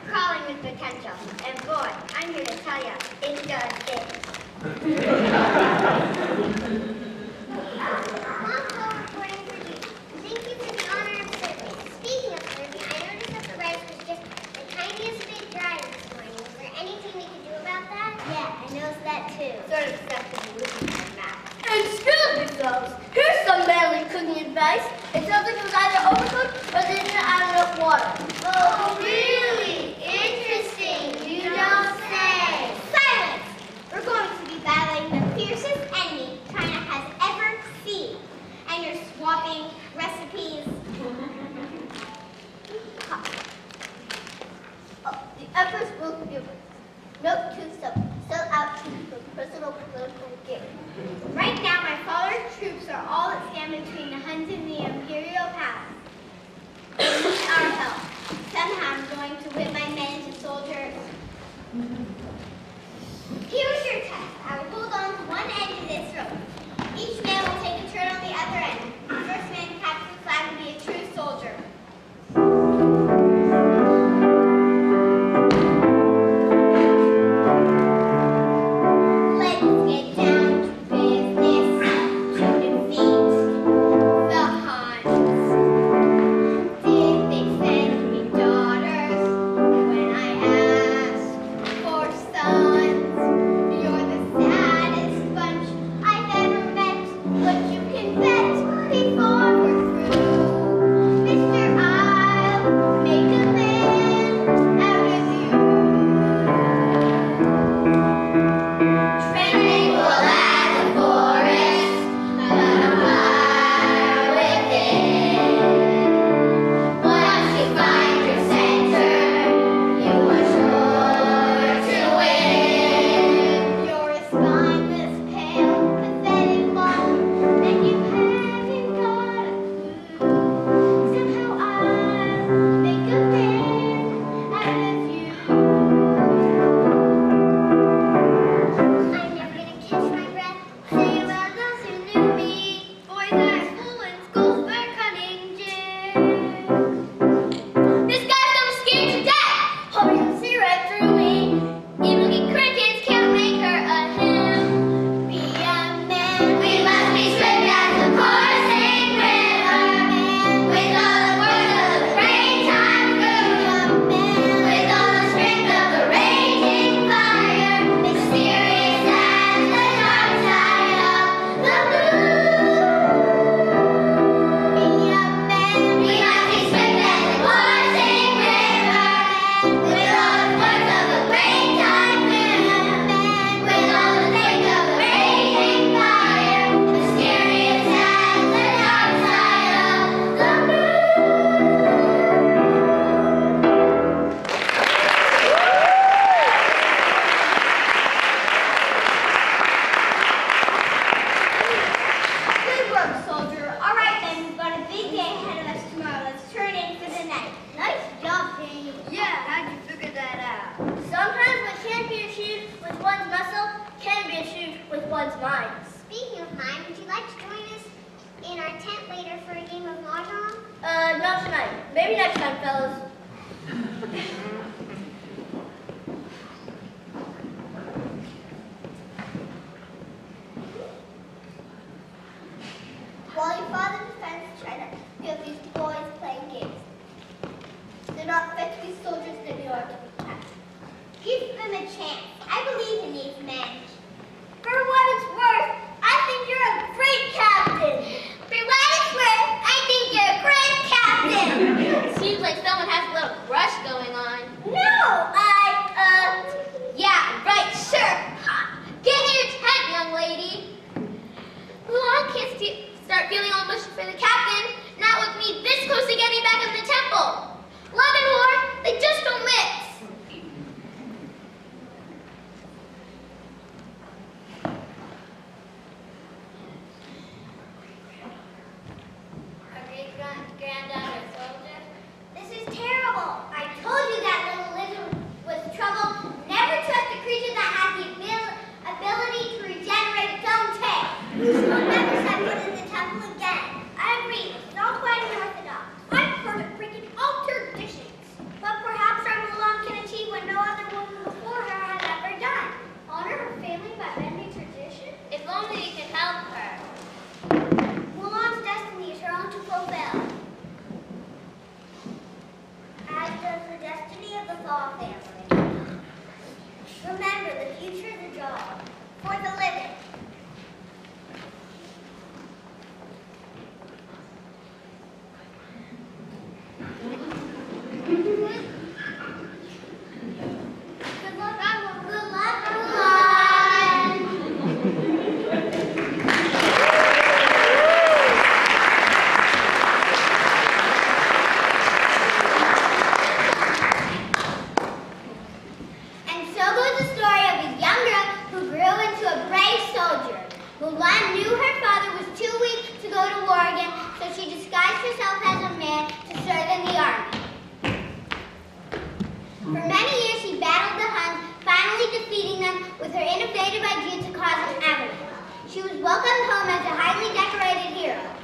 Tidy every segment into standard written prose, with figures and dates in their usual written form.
crawling with potential. And boy, I'm here to tell you, it does it. Marlborough reporting for duty. Thank you for the honor of service. Speaking of serving, I noticed that the rice was just the tiniest bit dry this morning. Is there anything we can do about that? Yeah, I noticed that too. Sort of stuff to be losing my mouth. Excuse me, fellas. Here's some manly cooking advice. It sounds like it was either overcooked or they didn't add enough water. Oh, really? Interesting. You don't say. Silence! We're going to be battling the fiercest enemy China has ever seen. And you're swapping recipes. Oh, the Empress will give us. Note to self. Sell out to for personal political gain. Right now, my father's troops are all that stand between the Huns and the Imperial Palace. They need our help. Somehow I'm going to whip my men into soldiers. Here's your test. I will hold on to one end of this rope. Each man will take a turn on the other end. The first man to capture the flag will be a true soldier. Speaking of mine, would you like to join us in our tent later for a game of Mahjong? Not tonight. Maybe next time, fellas. While your father defends China, you have these boys playing games. They're not fit to be soldiers, they are to be attacked. Give them a chance. I believe in these men. For what it's worth, I think you're a great captain. For what it's worth, I think you're a great captain. Seems like someone has a little crush going on. No, Yeah, right, sure. Get in your tent, young lady. Mulan can't start feeling all mushy for the captain, not with me this close to getting back in the temple. Love and war, they just don't mix. A great granddaughter soldier. This is terrible. with her innovative idea to cause an avalanche. She was welcomed home as a highly decorated hero.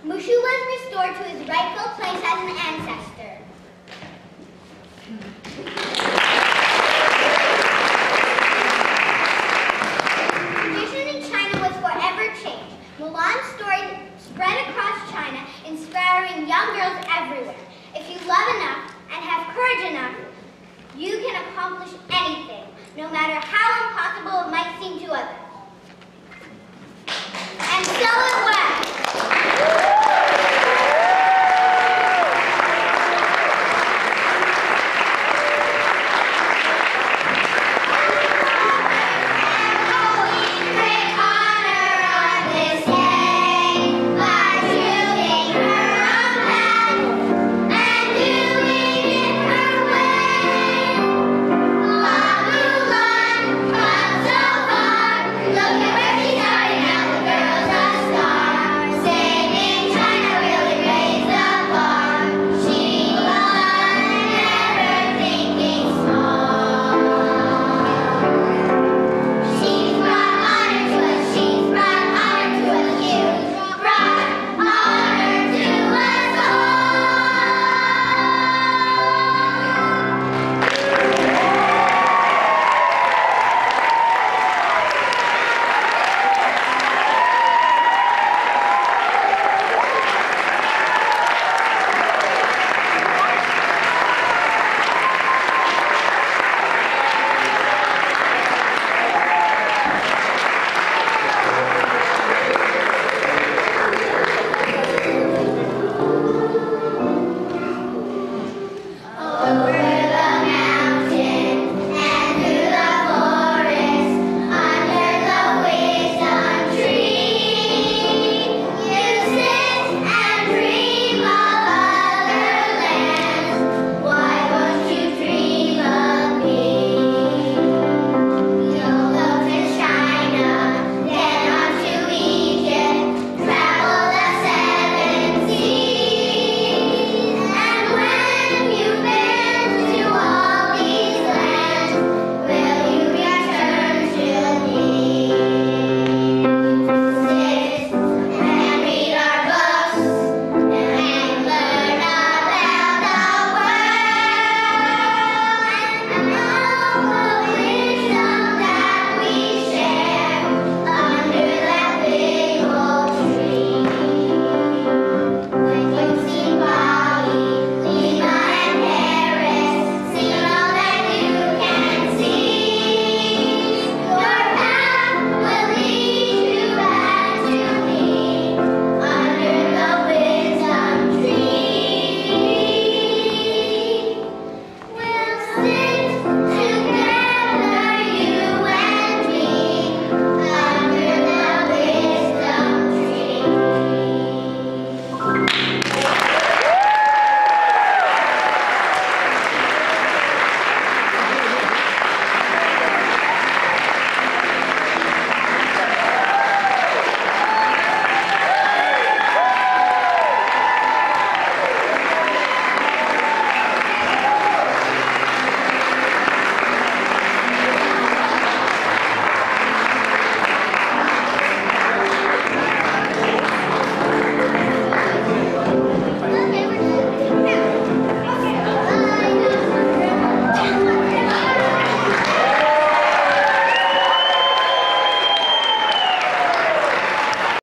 Mushu was restored to his rightful place as an ancestor.